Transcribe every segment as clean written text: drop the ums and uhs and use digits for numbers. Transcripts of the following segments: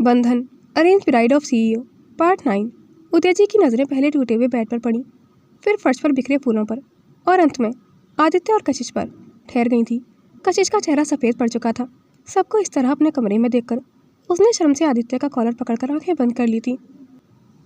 बंधन arrange bride of CEO part 9। उदय जी की नज़रें पहले टूटे हुए बेड पर पड़ी, फिर फर्श पर बिखरे फूलों पर और अंत में आदित्य और कशिश पर ठहर गई थी। कशिश का चेहरा सफ़ेद पड़ चुका था। सबको इस तरह अपने कमरे में देखकर उसने शर्म से आदित्य का कॉलर पकड़कर आंखें बंद कर ली थी।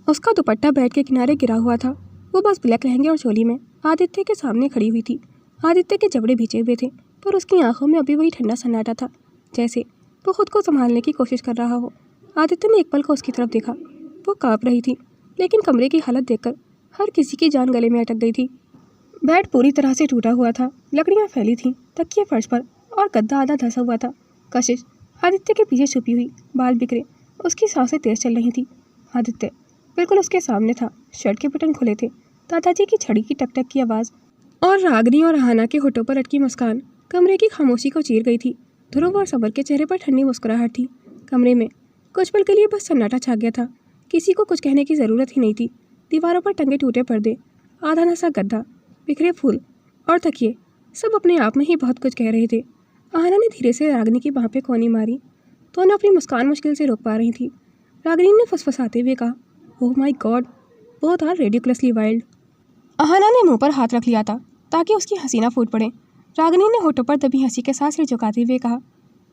उसका दुपट्टा बेड के किनारे गिरा हुआ था। वो बस ब्लैक लहंगे और चोली में आदित्य के सामने खड़ी हुई थी। आदित्य के जबड़े भींचे हुए थे, पर उसकी आंखों में अभी वही ठंडा सन्नाटा था, जैसे वो खुद को संभालने की कोशिश कर रहा हो। आदित्य ने एक पल को उसकी तरफ देखा। वो कांप रही थी, लेकिन कमरे की हालत देखकर हर किसी की जान गले में अटक गई थी। बेड पूरी तरह से टूटा हुआ था, लकड़ियां फैली थीं, तकिए फर्श पर और गद्दा आधा धंसा हुआ था। कशिश आदित्य के पीछे छुपी हुई, बाल बिखरे, उसकी सांसें तेज चल रही थी। आदित्य बिल्कुल उसके सामने था। शर्ट के बटन खुले थे। दादाजी की छड़ी की टक टक की आवाज़ और रागनी और हाना के होठों पर अटकी मुस्कान कमरे की खामोशी को चीर गई थी। ध्रुव और समर के चेहरे पर ठंडी मुस्कुराहट थी। कमरे में कुछ पल के लिए बस सन्नाटा छा गया था। किसी को कुछ कहने की ज़रूरत ही नहीं थी। दीवारों पर टंगे टूटे पर्दे, आधा नसा गद्दा, बिखरे फूल और तकिए सब अपने आप में ही बहुत कुछ कह रहे थे। आहना ने धीरे से रागनी की बाह पे कोनी मारी। दोनों अपनी मुस्कान मुश्किल से रोक पा रही थी। रागनी ने फुसफुसाते हुए कहा, oh my god, both are ridiculously wild. Aahna ने मुंह पर हाथ रख लिया था ताकि उसकी हंसी ना फूट पड़े। रागनी ने होठों पर दबी हंसी के साथ सिर झुकाते हुए कहा,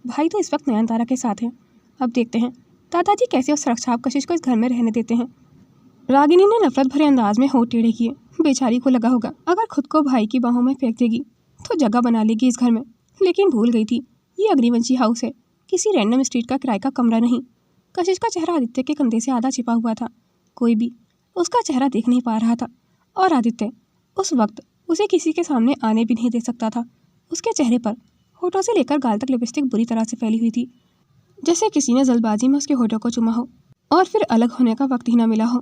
भाई तो इस वक्त नयनतारा के साथ हैं। अब देखते हैं दादाजी कैसे उस रक्षाप कशिश को इस घर में रहने देते हैं। रागिनी ने नफरत भरे अंदाज में होठ टेढ़े किए। बेचारी को लगा होगा अगर खुद को भाई की बाहों में फेंक देगी तो जगह बना लेगी इस घर में, लेकिन भूल गई थी ये अग्निवंशी हाउस है, किसी रैंडम स्ट्रीट का किराए का कमरा नहीं। कशिश का चेहरा आदित्य के कंधे से आधा छिपा हुआ था। कोई भी उसका चेहरा देख नहीं पा रहा था और आदित्य उस वक्त उसे किसी के सामने आने भी नहीं दे सकता था। उसके चेहरे पर होठों से लेकर गाल तक लिपस्टिक बुरी तरह से फैली हुई थी, जैसे किसी ने जल्दबाजी में उसके होठों को चुमा हो और फिर अलग होने का वक्त ही ना मिला हो।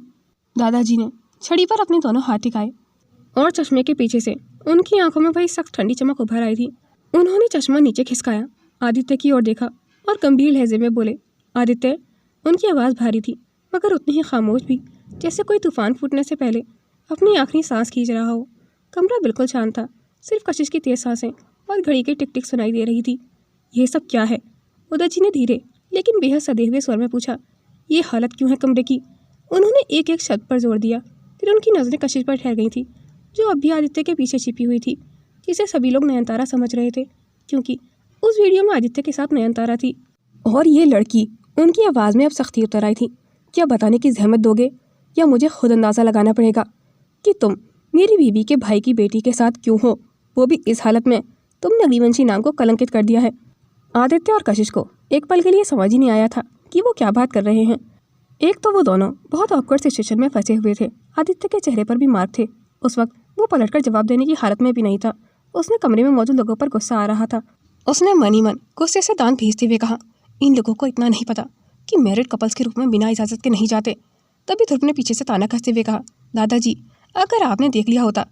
दादाजी ने छड़ी पर अपने दोनों हाथ टिकाए और चश्मे के पीछे से उनकी आंखों में वही सख्त ठंडी चमक उभर आई थी। उन्होंने चश्मा नीचे खिसकाया, आदित्य की ओर देखा और गंभीर लहजे में बोले, आदित्य। उनकी आवाज़ भारी थी, मगर उतनी ही खामोश भी, जैसे कोई तूफान फूटने से पहले अपनी आखिरी सांस खींच रहा हो। कमरा बिल्कुल शांत था, सिर्फ कशिश की तेज सांसें और घड़ी की टिक टिक सुनाई दे रही थी। यह सब क्या है? उदय जी ने धीरे लेकिन बेहद सदे हुए स्वर में पूछा, ये हालत क्यों है कमरे की? उन्होंने एक एक शब्द पर जोर दिया। फिर उनकी नज़रें कशिश पर ठहर गई थी, जो अब भी आदित्य के पीछे छिपी हुई थी, जिसे सभी लोग नयनतारा समझ रहे थे, क्योंकि उस वीडियो में आदित्य के साथ नयनतारा थी। और ये लड़की, उनकी आवाज़ में अब सख्ती उतर आई थी, क्या बताने की जहमत दोगे या मुझे खुद अंदाज़ा लगाना पड़ेगा कि तुम मेरी बीवी के भाई की बेटी के साथ क्यों हो, वो भी इस हालत में? तुमने अग्निवंशी नाम को कलंकित कर दिया है। आदित्य और कशिश को एक पल के लिए समझ ही नहीं आया था कि वो क्या बात कर रहे हैं। एक तो वो दोनों बहुत ऑकवर्ड सिचुएशन में फंसे हुए थे। आदित्य के चेहरे पर भी मार्क थे। उस वक्त वो पलटकर जवाब देने की हालत में भी नहीं था। उसने कमरे में मौजूद लोगों पर गुस्सा आ रहा था। उसने मन ही मन गुस्से से दांत भींचते हुए कहा, इन लोगों को इतना नहीं पता कि मैरिड कपल्स के रूप में बिना इजाज़त के नहीं जाते। तभी ध्रुव ने पीछे से ताना कसते हुए कहा, दादाजी, अगर आपने देख लिया होता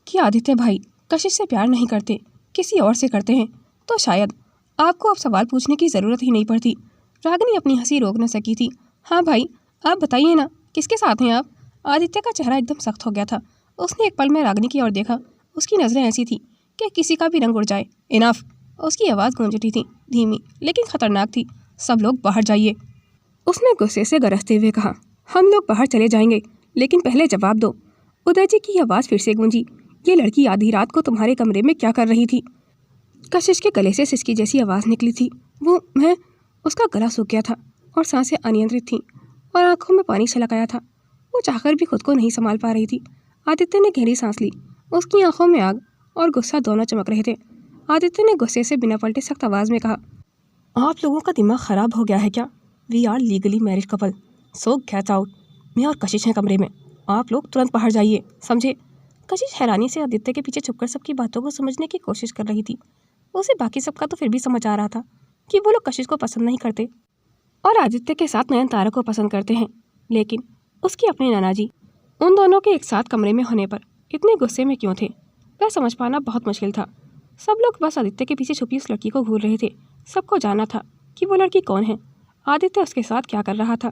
कि आदित्य भाई कशिश से प्यार नहीं करते, किसी और से करते हैं, तो शायद आपको अब सवाल पूछने की ज़रूरत ही नहीं पड़ती। रागिनी अपनी हंसी रोक न सकी थी। हाँ भाई, आप बताइए ना, किसके साथ हैं आप? आदित्य का चेहरा एकदम सख्त हो गया था। उसने एक पल में रागिनी की ओर देखा। उसकी नज़रें ऐसी थी कि किसी का भी रंग उड़ जाए। इनफ! उसकी आवाज़ गूंज उठी थी, धीमी लेकिन खतरनाक थी। सब लोग बाहर जाइए। उसने गुस्से से गरजते हुए कहा, हम लोग बाहर चले जाएंगे, लेकिन पहले जवाब दो। उदय जी की आवाज़ फिर से गूंजी, ये लड़की आधी रात को तुम्हारे कमरे में क्या कर रही थी? कशिश के गले से सिसकी जैसी आवाज़ निकली थी। मैं उसका गला सूख गया था और सांसें अनियंत्रित थीं और आंखों में पानी छलक आया था। वो चाहकर भी खुद को नहीं संभाल पा रही थी। आदित्य ने गहरी सांस ली। उसकी आंखों में आग और गुस्सा दोनों चमक रहे थे। आदित्य ने गुस्से से बिना पलटे सख्त आवाज़ में कहा, आप लोगों का दिमाग ख़राब हो गया है क्या? We are legally married couple, so get out. मैं और कशिश हैं कमरे में, आप लोग तुरंत बाहर जाइए, समझे? कशिश हैरानी से आदित्य के पीछे छुपकर सबकी बातों को समझने की कोशिश कर रही थी। उसे बाकी सबका तो फिर भी समझ आ रहा था कि वो लोग कशिश को पसंद नहीं करते और आदित्य के साथ नयनतारा को पसंद करते हैं, लेकिन उसकी अपनी नानाजी उन दोनों के एक साथ कमरे में होने पर इतने गुस्से में क्यों थे, वह समझ पाना बहुत मुश्किल था। सब लोग बस आदित्य के पीछे छुपी उस लड़की को घूर रहे थे। सबको जानना था कि वो लड़की कौन है, आदित्य उसके साथ क्या कर रहा था।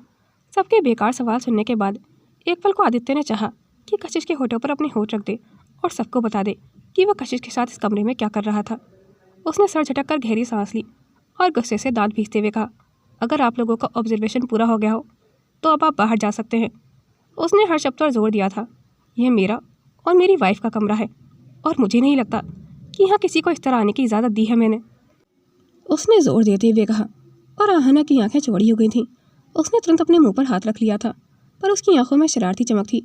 सबके बेकार सवाल सुनने के बाद एक पल को आदित्य ने चाहा कि कशिश के होठों पर अपने होठ रख दे और सबको बता दे कि वह कशिश के साथ इस कमरे में क्या कर रहा था। उसने सर झटक कर गहरी सांस ली और गुस्से से दांत भींचते हुए कहा, अगर आप लोगों का ऑब्जर्वेशन पूरा हो गया हो तो अब आप बाहर जा सकते हैं। उसने हर शब्द पर जोर दिया था। यह मेरा और मेरी वाइफ का कमरा है और मुझे नहीं लगता कि यहाँ किसी को इस तरह आने की इजाज़त दी है मैंने, उसने जोर देते हुए कहा। और आहना की आंखें चौड़ी हो गई थीं। उसने तुरंत अपने मुंह पर हाथ रख लिया था, पर उसकी आंखों में शरारती चमक थी।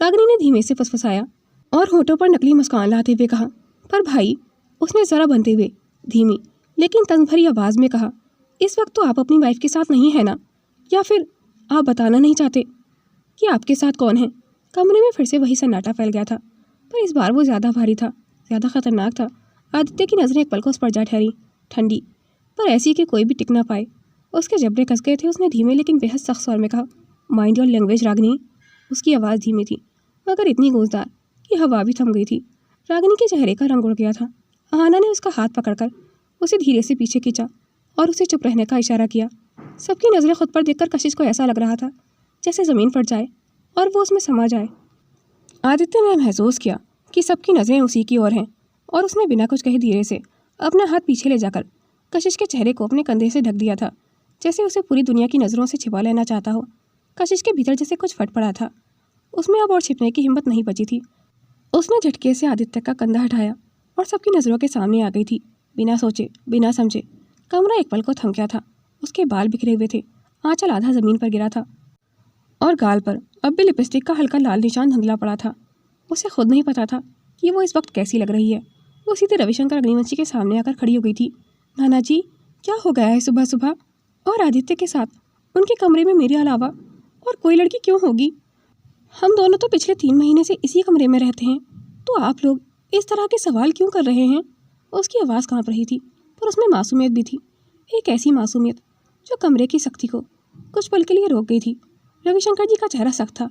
रागिनी ने धीमे से फुसफुसाया और होठों पर नकली मुस्कान लाते हुए कहा, पर भाई, उसने ज़रा बनते हुए धीमी लेकिन तंज भरी आवाज़ में कहा, इस वक्त तो आप अपनी वाइफ के साथ नहीं है ना? या फिर आप बताना नहीं चाहते कि आपके साथ कौन है? कमरे में फिर से वही सन्नाटा फैल गया था, पर इस बार वो ज़्यादा भारी था, ज़्यादा खतरनाक था। आदित्य की नज़रें एक पल को उस पर जा ठहरी, ठंडी पर ऐसी कि कोई भी टिक ना पाए। उसके जबड़े कस गए थे। उसने धीमे लेकिन बेहद सख्त स्वर में कहा, माइंड योर लैंग्वेज रागिनी। उसकी आवाज़ धीमी थी मगर इतनी गूंजदार कि हवा भी थम गई थी। रागिनी के चेहरे का रंग उड़ गया था। आहना ने उसका हाथ पकड़कर उसे धीरे से पीछे खींचा और उसे चुप रहने का इशारा किया। सबकी नज़रें खुद पर देखकर कशिश को ऐसा लग रहा था जैसे ज़मीन फट जाए और वो उसमें समा जाए। आदित्य ने महसूस किया कि सबकी नज़रें उसी की ओर हैं और उसने बिना कुछ कहे धीरे से अपना हाथ पीछे ले जाकर कशिश के चेहरे को अपने कंधे से ढक दिया था, जैसे उसे पूरी दुनिया की नज़रों से छिपा लेना चाहता हो। कशिश के भीतर जैसे कुछ फट पड़ा था। उसमें अब और छिपने की हिम्मत नहीं बची थी। उसने झटके से आदित्य का कंधा हटाया और सबकी नज़रों के सामने आ गई थी। बिना सोचे बिना समझे कमरा एक पल को थम गया था। उसके बाल बिखरे हुए थे, आंचल आधा ज़मीन पर गिरा था और गाल पर अब भी लिपस्टिक का हल्का लाल निशान धुंधला पड़ा था। उसे खुद नहीं पता था कि वो इस वक्त कैसी लग रही है। वो सीधे रविशंकर अग्निवंशी के सामने आकर खड़ी हो गई थी। नाना जी, क्या हो गया है सुबह सुबह? और आदित्य के साथ उनके कमरे में मेरे अलावा और कोई लड़की क्यों होगी? हम दोनों तो पिछले 3 महीने से इसी कमरे में रहते हैं, तो आप लोग इस तरह के सवाल क्यों कर रहे हैं? उसकी आवाज़ कांप रही थी, पर उसमें मासूमियत भी थी, एक ऐसी मासूमियत जो कमरे की सख्ती को कुछ पल के लिए रोक गई थी। रविशंकर जी का चेहरा सख्त था,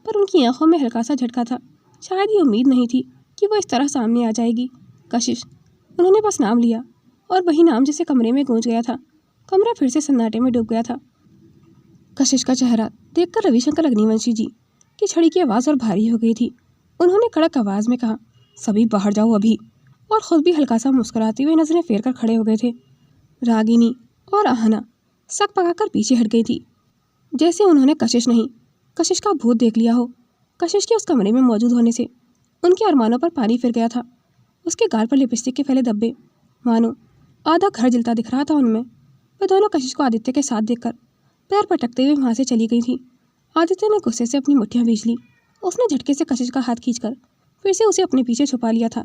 पर उनकी आंखों में हल्का सा झटका था। शायद ये उम्मीद नहीं थी कि वो इस तरह सामने आ जाएगी। कशिश, उन्होंने बस नाम लिया और वही नाम जिसे कमरे में गूंज गया था। कमरा फिर से सन्नाटे में डूब गया था। कशिश का चेहरा देखकर रविशंकर अग्निवंशी जी की छड़ी की आवाज़ और भारी हो गई थी। उन्होंने कड़क आवाज़ में कहा, सभी बाहर जाओ अभी, और ख़ुद भी हल्का सा मुस्कुराते हुए नज़रें फेर कर खड़े हो गए थे। रागिनी और आहना सक पकाकर पीछे हट गई थी, जैसे उन्होंने कशिश का भूत देख लिया हो। कशिश के उस कमरे में मौजूद होने से उनके अरमानों पर पानी फिर गया था। उसके गाल पर लिपस्टिक के फैले धब्बे, मानो आधा घर जलता दिख रहा था उनमें। वे दोनों कशिश को आदित्य के साथ देखकर पैर पटकते हुए वहाँ से चली गई थी। आदित्य ने गुस्से से अपनी मुट्ठियाँ भींच ली। उसने झटके से कशिश का हाथ खींचकर फिर से उसे अपने पीछे छुपा लिया था।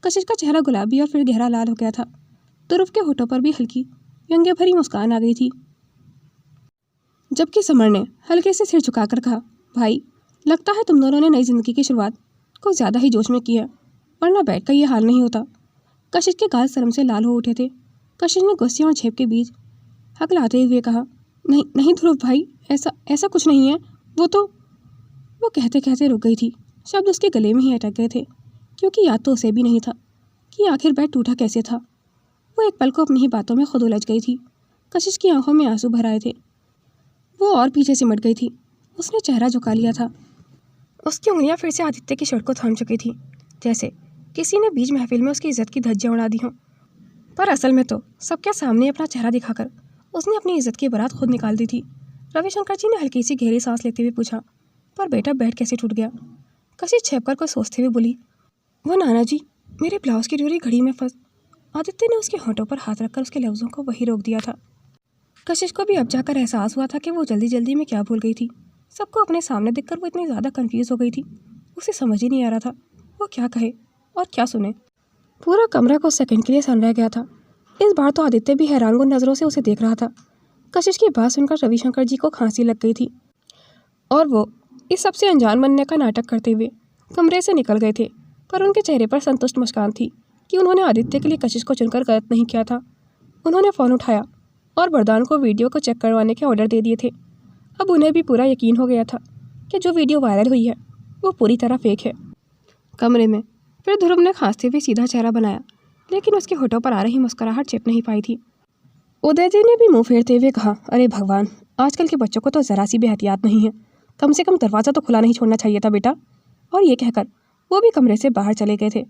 कशिश का चेहरा गुलाबी और फिर गहरा लाल हो गया था। ध्रुव के होठों पर भी हल्की व्यंग्य भरी मुस्कान आ गई थी, जबकि समर ने हल्के से सिर झुकाकर कहा, भाई, लगता है तुम दोनों ने नई जिंदगी की शुरुआत को ज़्यादा ही जोश में की है, वरना बैठ कर ये हाल नहीं होता। कशिश के गाल शर्म से लाल हो उठे थे। कशिश ने गुस्से और झेप के बीच हकलाते हुए कहा, नहीं नहीं ध्रुव भाई, ऐसा कुछ नहीं है। वो कहते कहते रुक गई थी। शब्द उसके गले में ही अटक गए थे, क्योंकि याद तो उसे भी नहीं था कि आखिर बैठ टूटा कैसे था। वो एक पल को अपनी ही बातों में खुद उलझ गई थी। कशिश की आंखों में आंसू भर आए थे। वो और पीछे सिमट गई थी। उसने चेहरा झुका लिया था। उसकी उंगलियां फिर से आदित्य की शर्ट को थाम चुकी थी, जैसे किसी ने बीच महफिल में उसकी इज्जत की धज्जियां उड़ा दी हों। पर असल में तो सबके सामने अपना चेहरा दिखाकर उसने अपनी इज्जत की बारात खुद निकाल दी थी। रविशंकर जी ने हल्की सी गहरी सांस लेते हुए पूछा, पर बेटा बेड कैसे टूट गया? कशिश छेपकर कुछ सोचते हुए बोली, वो नाना जी, मेरे ब्लाउज की डोरी घड़ी में फंस। आदित्य ने उसके होठों पर हाथ रखकर उसके लफ्ज़ों को वही रोक दिया था। कशिश को भी अब जाकर एहसास हुआ था कि वो जल्दी जल्दी में क्या भूल गई थी। सबको अपने सामने देखकर वो इतनी ज़्यादा कन्फ्यूज़ हो गई थी, उसे समझ ही नहीं आ रहा था वो क्या कहे और क्या सुने। पूरा कमरा कुछ सेकंड के लिए सन रह गया था। इस बार तो आदित्य भी हैरानकुन नज़रों से उसे देख रहा था। कशिश की बात सुनकर रविशंकर जी को खांसी लग गई थी और वो इस सबसे अनजान बनने का नाटक करते हुए कमरे से निकल गए थे, पर उनके चेहरे पर संतुष्ट मुस्कान थी कि उन्होंने आदित्य के लिए कशिश को चुनकर गलत नहीं किया था। उन्होंने फ़ोन उठाया और वरदान को वीडियो को चेक करवाने के ऑर्डर दे दिए थे। अब उन्हें भी पूरा यकीन हो गया था कि जो वीडियो वायरल हुई है वो पूरी तरह फेक है। कमरे में फिर ध्रुव ने खांसते हुए सीधा चेहरा बनाया, लेकिन उसके होठों पर आ रही मुस्कुराहट छिप नहीं पाई थी। उदय जी ने भी मुंह फेरते हुए कहा, अरे भगवान, आजकल के बच्चों को तो ज़रा सी भी एहतियात नहीं है। कम से कम दरवाज़ा तो खुला नहीं छोड़ना चाहिए था बेटा। और ये कहकर वो भी कमरे से बाहर चले गए थे।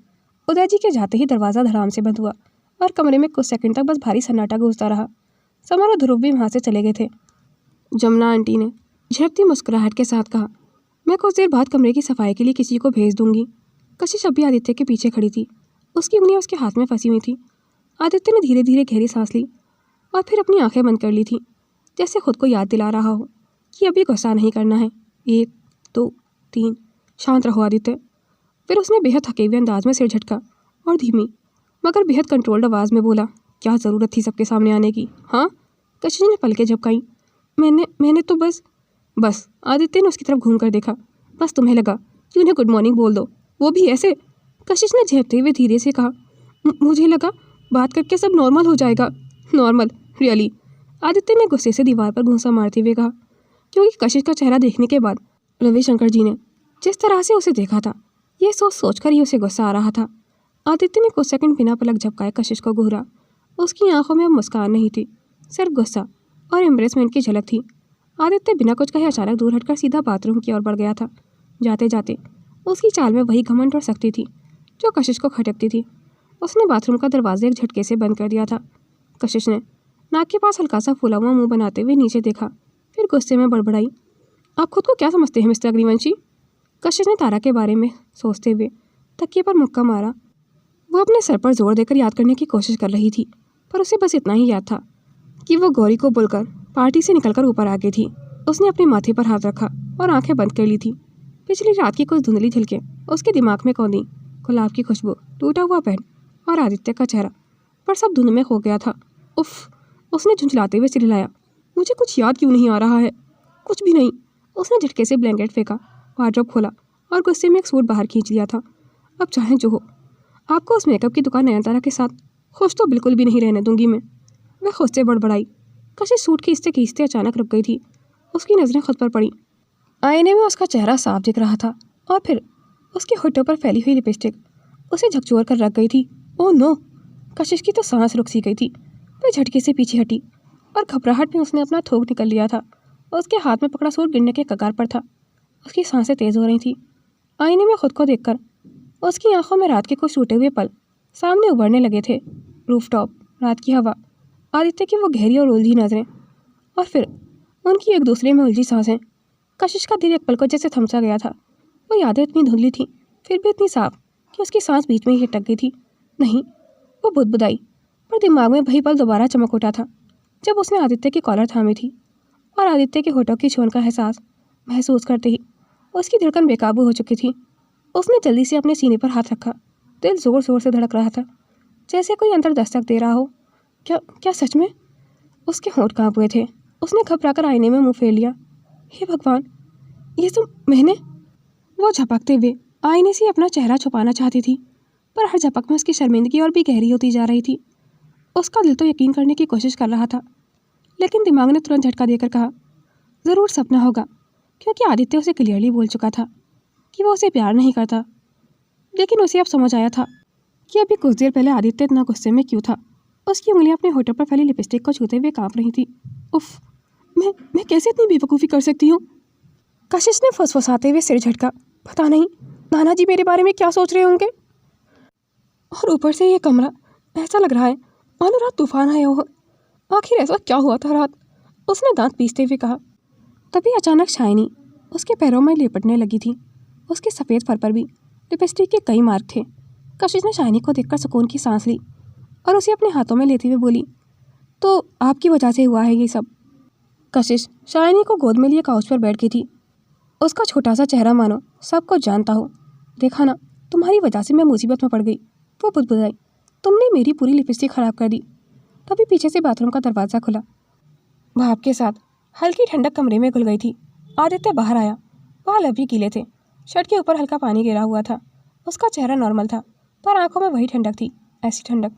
उदय जी के जाते ही दरवाज़ा धड़ाम से बंद हुआ और कमरे में कुछ सेकंड तक बस भारी सन्नाटा गूंजता रहा। समर और ध्रुव भी वहाँ से चले गए थे। जमुना आंटी ने झपटी मुस्कुराहट के साथ कहा, मैं कुछ देर बाद कमरे की सफाई के लिए किसी को भेज दूंगी। कशिश अभी आदित्य के पीछे खड़ी थी, उसकी उंगलियां उसके हाथ में फंसी हुई थी। आदित्य ने धीरे धीरे गहरी सांस ली और फिर अपनी आंखें बंद कर ली थी, जैसे खुद को याद दिला रहा हो कि अभी गुस्सा नहीं करना है। 1 2 3, शांत रहो आदित्य। फिर उसने बेहद थके हुए अंदाज में सिर झटका और धीमी मगर बेहद कंट्रोल्ड आवाज़ में बोला, क्या ज़रूरत थी सबके सामने आने की? हाँ? कशिश ने पलकें झपकाई। मैंने तो बस। आदित्य ने उसकी तरफ घूम कर देखा। बस तुम्हें लगा कि उन्हें गुड मॉर्निंग बोल दो, वो भी ऐसे? कशिश ने झेपते हुए धीरे से कहा, मुझे लगा बात करके सब नॉर्मल हो जाएगा। नॉर्मल? रियली? आदित्य ने गुस्से से दीवार पर घूंसा मारते हुए कहा, क्योंकि कशिश का चेहरा देखने के बाद रविशंकर जी ने जिस तरह से उसे देखा था, ये सोच कर ही उसे गुस्सा आ रहा था। आदित्य ने कुछ सेकंड बिना पलक झपकाए कशिश को घूरा। उसकी आंखों में अब मुस्कान नहीं थी, सिर्फ गुस्सा और एम्ब्रेसमेंट की झलक थी। आदित्य बिना कुछ कहे अचानक दूर हटकर सीधा बाथरूम की ओर बढ़ गया था। जाते जाते उसकी चाल में वही घमंड और सख्ती थी जो कशिश को खटकती थी। उसने बाथरूम का दरवाजा एक झटके से बंद कर दिया था। कशिश ने नाक के पास हल्का सा फूला हुआ मुंह बनाते हुए नीचे देखा, फिर गुस्से में बड़बड़ाई, आप खुद को क्या समझते हैं मिस्टर अग्निवंशी? कशिश ने तारा के बारे में सोचते हुए तकिए पर मुक्का मारा। वो अपने सर पर जोर देकर याद करने की कोशिश कर रही थी, पर उसे बस इतना ही याद था कि वो गौरी को बुलकर पार्टी से निकलकर ऊपर आ गई थी। उसने अपने माथे पर हाथ रखा और आंखें बंद कर ली थी। पिछली रात की कुछ धुंधली झलकें उसके दिमाग में कौंधी, गुलाब की खुशबू, टूटा हुआ पेन और आदित्य का चेहरा, पर सब धुंध में खो गया था। उफ! उसने झुंझलाते हुए चिल्लाया, मुझे कुछ याद क्यों नहीं आ रहा है? कुछ भी नहीं। उसने झटके से ब्लैंकेट फेंका, वार्डरोब खोला और गुस्से में एक सूट बाहर खींच लिया था। अब चाहे जो हो, आपको उस मेकअप की दुकान नयनतारा के साथ खुश तो बिल्कुल भी नहीं रहने दूंगी मैं। वह खुद से बड़बड़ाई। कशिश सूट खींचते खींचते अचानक रुक गई थी। उसकी नज़रें खुद पर पड़ी। आईने में उसका चेहरा साफ दिख रहा था और फिर उसके होठों पर फैली हुई लिपस्टिक उसे झकझोर कर रख गई थी। Oh no! कशिश की तो सांस रुक सी गई थी। वह झटके से पीछे हटी और घबराहट में उसने अपना थोक निकल लिया था। उसके हाथ में पकड़ा सूट गिरने के कगार पर था। उसकी सांसें तेज हो रही थी। आईने में खुद को देखकर उसकी आंखों में रात के कुछ टूटे हुए पल सामने उभरने लगे थे। रूफटॉप, रात की हवा, आदित्य की वो गहरी और उलझी नजरें और फिर उनकी एक दूसरे में उलझी सांसें। कशिश का दिल एक पल को जैसे थमसा गया था। वो यादें इतनी धुंधली थी, फिर भी इतनी साफ कि उसकी सांस बीच में ही अटक गई थी। नहीं, वो बुदबुदाई, पर दिमाग में वही पल दोबारा चमक उठा था जब उसने आदित्य की कॉलर थामी थी और आदित्य के होठों की छून का एहसास महसूस करते ही उसकी धड़कन बेकाबू हो चुकी थी। उसने जल्दी से अपने सीने पर हाथ रखा। दिल जोर जोर से धड़क रहा था, जैसे कोई अंदर दस्तक दे रहा हो। क्या सच में? उसके होंठ कांप हुए थे। उसने घबराकर आईने में मुंह फेर लिया। हे भगवान, ये सब मैंने? वो झपकते हुए आईने से अपना चेहरा छुपाना चाहती थी, पर हर झपक में उसकी शर्मिंदगी और भी गहरी होती जा रही थी। उसका दिल तो यकीन करने की कोशिश कर रहा था, लेकिन दिमाग ने तुरंत झटका देकर कहा, ज़रूर सपना होगा, क्योंकि आदित्य उसे क्लियरली बोल चुका था कि वो उसे प्यार नहीं करता। लेकिन उसे अब समझ आया था कि अभी कुछ देर पहले आदित्य इतना गुस्से में क्यों था। उसकी उंगलियां अपने होठों पर फैली लिपस्टिक को छूते हुए कांप रही थी। उफ! मैं कैसे इतनी बेवकूफ़ी कर सकती हूँ? कशिश ने फुसफुसाते हुए सिर झटका। पता नहीं नाना जी मेरे बारे में क्या सोच रहे होंगे। और ऊपर से ये कमरा, ऐसा लग रहा है मानो रात तूफान आया हो। आखिर ऐसा क्या हुआ था रात? उसने दांत पीसते हुए कहा। तभी अचानक शाइनी उसके पैरों में लिपटने लगी थी। उसके सफ़ेद फर पर भी लिपस्टिक के कई मार्क थे। कशिश ने शाइनी को देखकर सुकून की सांस ली और उसे अपने हाथों में लेते हुए बोली, तो आपकी वजह से हुआ है ये सब। कशिश शाइनी को गोद में लिए काउच पर बैठ गई थी। उसका छोटा सा चेहरा मानो सब कुछ जानता हो। देखा ना, तुम्हारी वजह से मैं मुसीबत में पड़ गई। वो बुदबुदाई, तुमने मेरी पूरी लिपस्टिक ख़राब कर दी। तभी पीछे से बाथरूम का दरवाज़ा खुला। भाप के साथ हल्की ठंडक कमरे में घुल गई थी। आदित्य बाहर आया। बाल अभी गीले थे, शर्ट के ऊपर हल्का पानी गिरा हुआ था। उसका चेहरा नॉर्मल था, पर आंखों में वही ठंडक थी, ऐसी ठंडक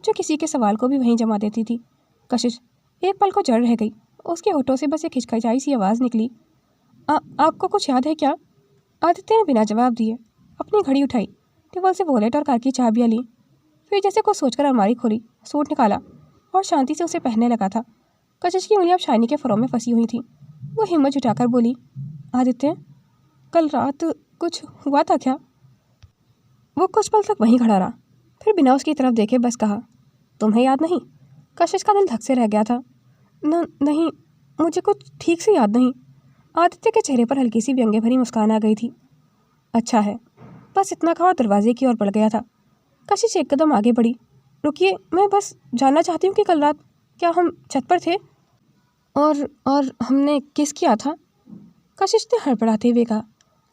जो किसी के सवाल को भी वहीं जमा देती थी। कशिश एक पल को जड़ रह गई। उसके होठों से बस एक हिचकिचाई सी आवाज़ निकली, आपको कुछ याद है क्या? आदित्य ने बिना जवाब दिए अपनी घड़ी उठाई, टेबल से वॉलेट और कार की चाबियाँ ली। फिर जैसे कुछ सोचकर अलमारी खोली, सूट निकाला और शांति से उसे पहनने लगा था। कशिश की उंगलियां अब शाइनी के फरों में फंसी हुई थी। वो हिम्मत जुटाकर बोली, आदित्य, कल रात कुछ हुआ था क्या? वो कुछ पल तक वहीं खड़ा रहा, फिर बिना उसकी तरफ देखे बस कहा, तुम्हें याद नहीं? कशिश का दिल धक से रह गया था। नहीं, मुझे कुछ ठीक से याद नहीं। आदित्य के चेहरे पर हल्की सी व्यंग्य भरी मुस्कान आ गई थी। अच्छा है, बस इतना कहा और दरवाजे की ओर बढ़ गया था। कशिश एक कदम आगे बढ़ी। रुकिए, मैं बस जानना चाहती हूँ कि कल रात क्या हम छत पर थे और हमने किस किया था? कशिश ने हड़बड़ाते हुए कहा,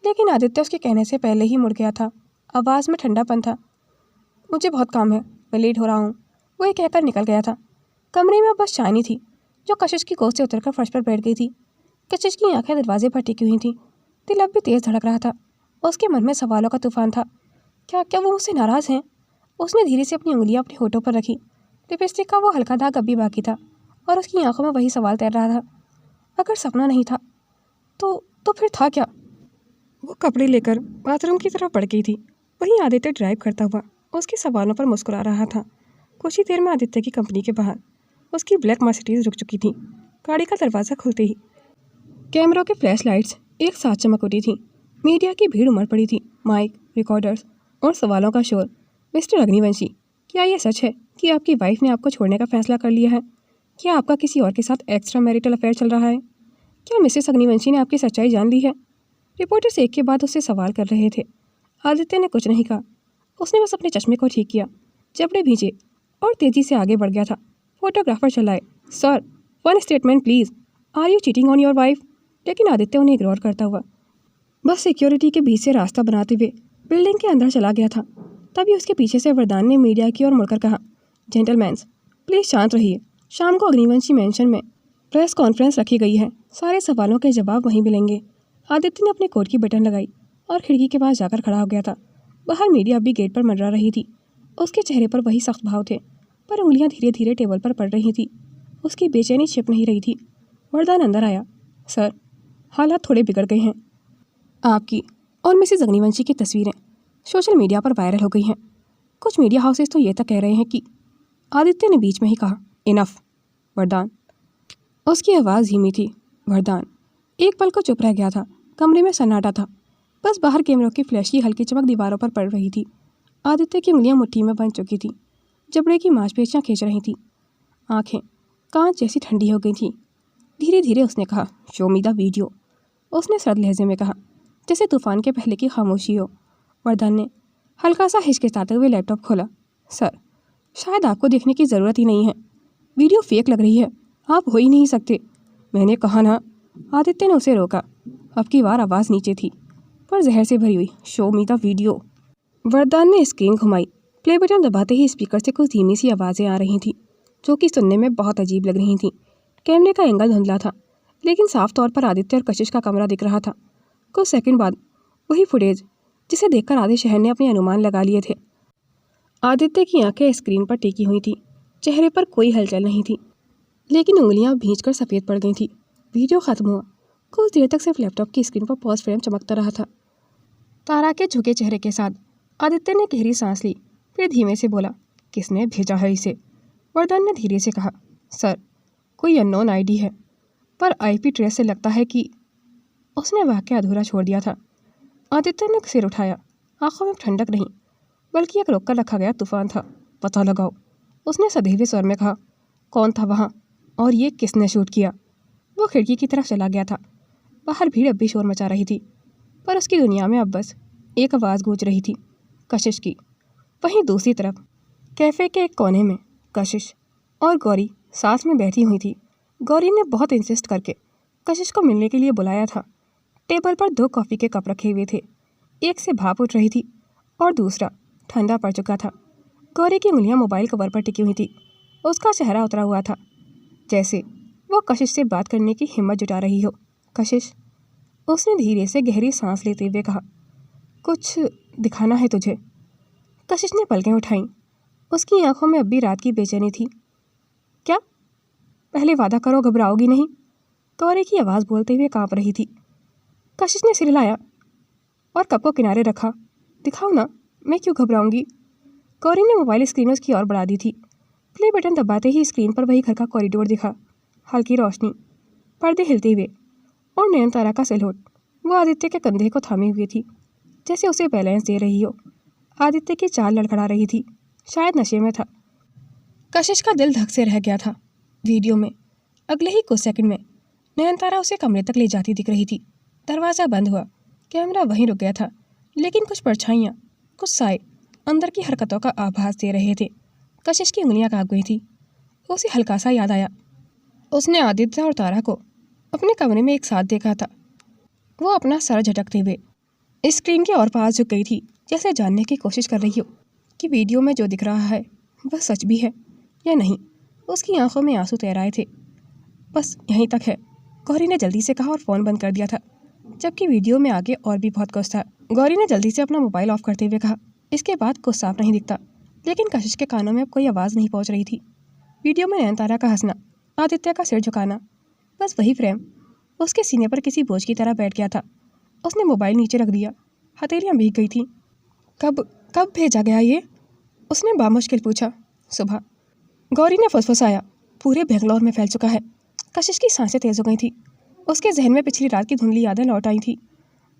लेकिन आदित्य उसके कहने से पहले ही मुड़ गया था। आवाज़ में ठंडापन था। मुझे बहुत काम है, मैं लेट हो रहा हूँ, वो ये कहकर निकल गया था। कमरे में अब बस शाइनी थी, जो कशिश की गोद से उतरकर फर्श पर बैठ गई थी। कशिश की आंखें दरवाजे पर टिकी हुई थीं। दिल अब भी तेज़ धड़क रहा था। उसके मन में सवालों का तूफान था। क्या वो मुझसे नाराज़ हैं? उसने धीरे से अपनी उंगलियां अपने होठों पर रखी। लिपस्टिक का वो हल्का दाग अब भी बाकी था और उसकी आंखों में वही सवाल तैर रहा था। अगर सपना नहीं था तो फिर था क्या? वो कपड़े लेकर बाथरूम की तरफ बढ़ गई थी। वहीं आदित्य ड्राइव करता हुआ उसके सवालों पर मुस्कुरा रहा था। कुछ ही देर में आदित्य की कंपनी के बाहर उसकी ब्लैक मर्सिडीज रुक चुकी थी। गाड़ी का दरवाज़ा खुलते ही कैमरों के फ्लैश लाइट्स एक साथ चमक उठी थी। मीडिया की भीड़ उमड़ पड़ी थी। माइक, रिकॉर्डर्स और सवालों का शोर। मिस्टर अग्निवंशी, क्या ये सच है कि आपकी वाइफ ने आपको छोड़ने का फैसला कर लिया है? क्या आपका किसी और के साथ एक्स्ट्रा मैरिटल अफेयर चल रहा है? क्या मिसेस अग्निवंशी ने आपकी सच्चाई जान ली है? रिपोर्टर्स एक के बाद उससे सवाल कर रहे थे। आदित्य ने कुछ नहीं कहा। उसने बस अपने चश्मे को ठीक किया, जबड़े भींचे और तेजी से आगे बढ़ गया था। फोटोग्राफर चलाए, sir, one statement please, are you cheating on your wife? लेकिन आदित्य उन्हें इग्नोर करता हुआ बस सिक्योरिटी के बीच से रास्ता बनाते हुए बिल्डिंग के अंदर चला गया था। तभी उसके पीछे से वरदान ने मीडिया की ओर मुड़कर कहा, जेंटलमैन्स, प्लीज़ शांत रहिए। शाम को अग्निवंशी मैंशन में प्रेस कॉन्फ्रेंस रखी गई है। सारे सवालों के जवाब वहीं मिलेंगे। आदित्य ने अपने कोट की बटन लगाई और खिड़की के पास जाकर खड़ा हो गया था। बाहर मीडिया अभी गेट पर मंडरा रही थी। उसके चेहरे पर वही सख्त भाव थे, पर उंगलियां धीरे धीरे टेबल पर पड़ रही थी। उसकी बेचैनी छिप नहीं रही थी। वरदान अंदर आया। सर, हालात थोड़े बिगड़ गए हैं। आपकी और मिसेस अग्निवंशी की तस्वीरें सोशल मीडिया पर वायरल हो गई हैं। कुछ मीडिया हाउसेस तो ये तक कह रहे हैं कि। आदित्य ने बीच में ही कहा, इनफ। वरदान। उसकी आवाज़ धीमी थी। वरदान एक पल को चुप रह गया था। कमरे में सन्नाटा था। बस बाहर कैमरों की फ्लैश की हल्की चमक दीवारों पर पड़ रही थी। आदित्य की उंगलियां मुट्ठी में बंध चुकी थी। जबड़े की मांसपेशियां खींच रही थीं। आंखें कांच जैसी ठंडी हो गई थीं। धीरे धीरे उसने कहा, शो मी द वीडियो। उसने सर्द लहजे में कहा, जैसे तूफान के पहले की खामोशी हो। वरदान ने हल्का सा हिचकिचाते हुए लैपटॉप खोला। सर, शायद आपको देखने की ज़रूरत ही नहीं है। वीडियो फेक लग रही है, आप हो ही नहीं सकते। मैंने कहा ना। आदित्य ने उसे रोका। अब की बार आवाज़ नीचे थी, पर जहर से भरी हुई, शो मी द वीडियो। वरदान ने स्क्रीन घुमाई। प्ले बटन दबाते ही स्पीकर से कुछ धीमी सी आवाज़ें आ रही थीं, जो कि सुनने में बहुत अजीब लग रही थीं। कैमरे का एंगल धुंधला था, लेकिन साफ तौर पर आदित्य और कशिश का कमरा दिख रहा था। कुछ सेकंड बाद वही फुटेज, जिसे देखकर आधे शहर ने अपने अनुमान लगा लिए थे। आदित्य की आंखें स्क्रीन पर टिकी हुई थीं। चेहरे पर कोई हलचल नहीं थी, लेकिन उंगलियां भींचकर सफ़ेद पड़ गई थीं। वीडियो खत्म हुआ। कुछ देर तक सिर्फ लैपटॉप की स्क्रीन पर पॉज फ्रेम चमकता रहा था। तारा के झुके चेहरे के साथ आदित्य ने गहरी सांस ली, फिर धीमे से बोला, किसने भेजा है इसे? वरदान ने धीरे से कहा, सर, कोई अननोन आईडी है, पर आईपी ट्रेस से लगता है कि। उसने वाक्य अधूरा छोड़ दिया था। आदित्य ने सिर उठाया। आंखों में ठंडक नहीं, बल्कि एक रोक कर रखा गया तूफान था। पता लगाओ, उसने सधीवे स्वर में कहा। कौन था वहाँ और ये किसने शूट किया? वो खिड़की की तरफ चला गया था। बाहर भीड़ अब भी शोर मचा रही थी, पर उसकी दुनिया में अब बस एक आवाज़ गूंज रही थी, कशिश की। वहीं दूसरी तरफ कैफ़े के एक कोने में कशिश और गौरी साथ में बैठी हुई थी। गौरी ने बहुत इंसिस्ट करके कशिश को मिलने के लिए बुलाया था। टेबल पर 2 कॉफ़ी के कप रखे हुए थे। एक से भाप उठ रही थी और दूसरा ठंडा पड़ चुका था। गौरी की उंगलियां मोबाइल कवर पर टिकी हुई थी। उसका चेहरा उतरा हुआ था, जैसे वो कशिश से बात करने की हिम्मत जुटा रही हो। कशिश, उसने धीरे से गहरी सांस लेते हुए कहा, कुछ दिखाना है तुझे। कशिश ने पलकें उठाईं। उसकी आंखों में अब भी रात की बेचैनी थी। क्या? पहले वादा करो घबराओगी नहीं। गौरी की आवाज़ बोलते हुए कांप रही थी। कशिश ने सिर हिलाया और कप को किनारे रखा। दिखाओ ना, मैं क्यों घबराऊंगी? गौरी ने मोबाइल स्क्रीन उसकी ओर बढ़ा दी थी। प्ले बटन दबाते ही स्क्रीन पर वही घर का कॉरिडोर दिखा। हल्की रोशनी, पर्दे हिलते हुए और नयनतारा का सैल्यूट। वो आदित्य के कंधे को थामे हुए थी, जैसे उसे बैलेंस दे रही हो। आदित्य की चाल लड़खड़ा रही थी, शायद नशे में था। कशिश का दिल धक से रह गया था। वीडियो में अगले ही कुछ सेकंड में नयनतारा उसे कमरे तक ले जाती दिख रही थी। दरवाज़ा बंद हुआ, कैमरा वहीं रुक गया था, लेकिन कुछ परछाइयाँ, कुछ साए अंदर की हरकतों का आभास दे रहे थे। कशिश की उंगलियां कांप गई थी। उसे हल्का सा याद आया, उसने आदित्य और तारा को अपने कमरे में एक साथ देखा था। वो अपना सर झटकते हुए स्क्रीन के और पास झुक गई थी, जैसे जानने की कोशिश कर रही हो कि वीडियो में जो दिख रहा है वह सच भी है या नहीं। उसकी आंखों में आंसू तैर आए थे। बस यहीं तक है, गौरी ने जल्दी से कहा और फ़ोन बंद कर दिया था, जबकि वीडियो में आगे और भी बहुत कुछ था। गौरी ने जल्दी से अपना मोबाइल ऑफ करते हुए कहा, इसके बाद कुछ साफ नहीं दिखता। लेकिन कशिश के कानों में अब कोई आवाज़ नहीं पहुंच रही थी। वीडियो में नयनतारा का हंसना, आदित्य का सिर झुकाना, बस वही फ्रेम उसके सीने पर किसी बोझ की तरह बैठ गया था। उसने मोबाइल नीचे रख दिया, हथेलियाँ भीग गई थीं। कब कब भेजा गया ये? उसने बामुश्किल पूछा। सुबह, गौरी ने फुसफुसाया। पूरे बेंगलोर में फैल चुका है। कशिश की सांसें तेज हो गई थी। उसके जहन में पिछली रात की धुंधली यादें लौट आई थी।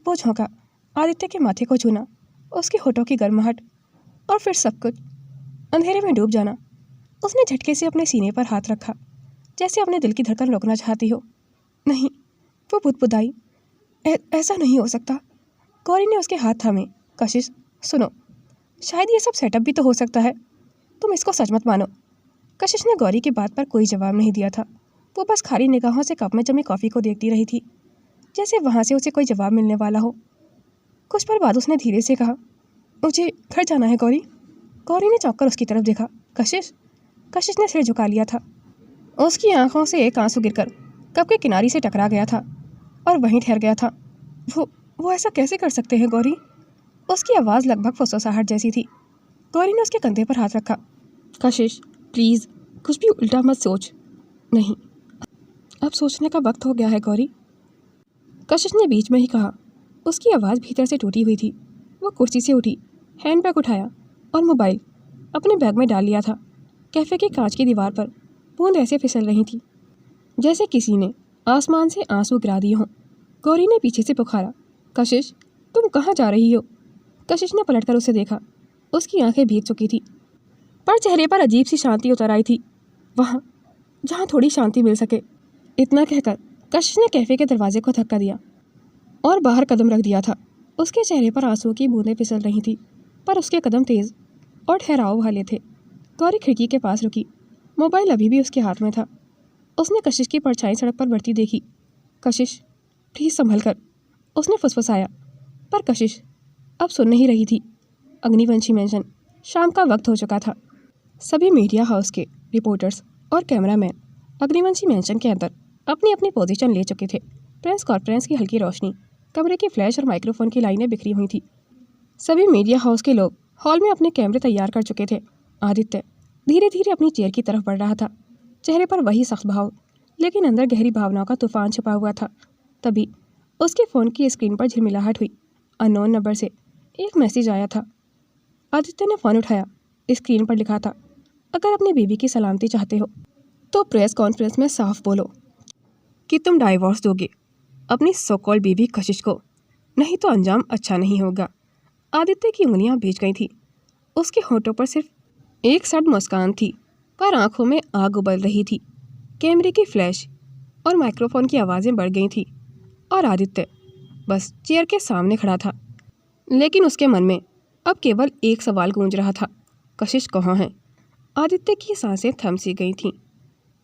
वो झोंका, आदित्य के माथे को छूना, उसके होठों की गर्माहट, और फिर सब कुछ अंधेरे में डूब जाना। उसने झटके से अपने सीने पर हाथ रखा, जैसे अपने दिल की धड़कन रोकना चाहती हो। नहीं, वो बुदबुदाई, ऐसा नहीं हो सकता। गौरी ने उसके हाथ थामे। कशिश, सुनो, शायद ये सब सेटअप भी तो हो सकता है। तुम इसको सच मत मानो। कशिश ने गौरी की बात पर कोई जवाब नहीं दिया था। वो बस खाली निगाहों से कप में जमी कॉफ़ी को देखती रही थी, जैसे वहाँ से उसे कोई जवाब मिलने वाला हो। कुछ पल बाद उसने धीरे से कहा, मुझे घर जाना है गौरी। गौरी ने चौंक कर उसकी तरफ देखा। कशिश? कशिश ने सिर झुका लिया था। उसकी आंखों से एक आंसू गिरकर कप के किनारे से टकरा गया था और वहीं ठहर गया था। वो ऐसा कैसे कर सकते हैं गौरी? उसकी आवाज़ लगभग फुसफुसाहट जैसी थी। गौरी ने उसके कंधे पर हाथ रखा। कशिश, प्लीज़ कुछ भी उल्टा मत सोच। नहीं, अब सोचने का वक्त हो गया है गौरी, कशिश ने बीच में ही कहा। उसकी आवाज़ भीतर से टूटी हुई थी। वो कुर्सी से उठी, हैंडबैग उठाया और मोबाइल अपने बैग में डाल लिया था। कैफ़े की कांच की दीवार पर बूंद ऐसे फिसल रही थी जैसे किसी ने आसमान से आंसू गिरा दिए हों। गौरी ने पीछे से पुकारा, कशिश, तुम कहाँ जा रही हो? कशिश ने पलटकर उसे देखा। उसकी आंखें भीग चुकी थी, पर चेहरे पर अजीब सी शांति उतर आई थी, वहाँ जहाँ थोड़ी शांति मिल सके। इतना कहकर कशिश ने कैफ़े के दरवाजे को धक्का दिया और बाहर कदम रख दिया था। उसके चेहरे पर आंसुओं की बूंदें फिसल रही थी, पर उसके कदम तेज़ और ठहराव वाले थे। गौरी खिड़की के पास रुकी। मोबाइल अभी भी उसके हाथ में था। उसने कशिश की परछाई सड़क पर बढ़ती देखी। कशिश, प्लीज़ संभल कर, उसने फुसफुसाया, पर कशिश अब सुन नहीं रही थी। अग्निवंशी मेंशन। शाम का वक्त हो चुका था। सभी मीडिया हाउस के रिपोर्टर्स और कैमरामैन अग्निवंशी मेंशन के अंदर अपनी अपनी पोजीशन ले चुके थे। प्रेस कॉन्फ्रेंस की हल्की रोशनी, कमरे की फ्लैश और माइक्रोफोन की लाइनें बिखरी हुई थी। सभी मीडिया हाउस के लोग हॉल में अपने कैमरे तैयार कर चुके थे। आदित्य धीरे धीरे अपनी चेयर की तरफ बढ़ रहा था, चेहरे पर वही सख्त भाव, लेकिन अंदर गहरी भावनाओं का तूफान छुपा हुआ था। तभी उसके फ़ोन की स्क्रीन पर झिलमिलाहट हुई। अननोन नंबर से एक मैसेज आया था। आदित्य ने फ़ोन उठाया। स्क्रीन पर लिखा था, अगर अपनी बीवी की सलामती चाहते हो तो प्रेस कॉन्फ्रेंस में साफ बोलो कि तुम डाइवोर्स दोगे अपनी सो कॉल्ड बीवी कशिश को, नहीं तो अंजाम अच्छा नहीं होगा। आदित्य की उंगलियां भीज गई थी। उसके होठों पर सिर्फ एक सड़ मुस्कान थी, पर आंखों में आग उबल रही थी। कैमरे की फ्लैश और माइक्रोफोन की आवाज़ें बढ़ गई थी और आदित्य बस चेयर के सामने खड़ा था। लेकिन उसके मन में अब केवल एक सवाल गूंज रहा था, कशिश कहाँ है? आदित्य की सांसें थम सी गई थीं।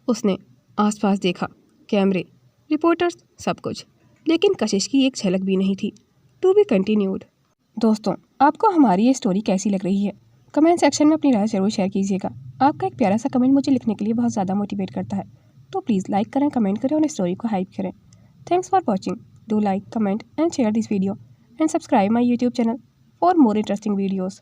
उसने आसपास देखा, कैमरे, रिपोर्टर्स, सब कुछ, लेकिन कशिश की एक झलक भी नहीं थी। To be continued. दोस्तों, आपको हमारी ये स्टोरी कैसी लग रही है? कमेंट सेक्शन में अपनी राय ज़रूर शेयर कीजिएगा। आपका एक प्यारा सा कमेंट मुझे लिखने के लिए बहुत ज़्यादा मोटिवेट करता है, तो प्लीज़ लाइक करें, कमेंट करें और इस स्टोरी को हाइप करें। Thanks for watching. Do like, comment and share this video and subscribe my YouTube channel for more interesting videos.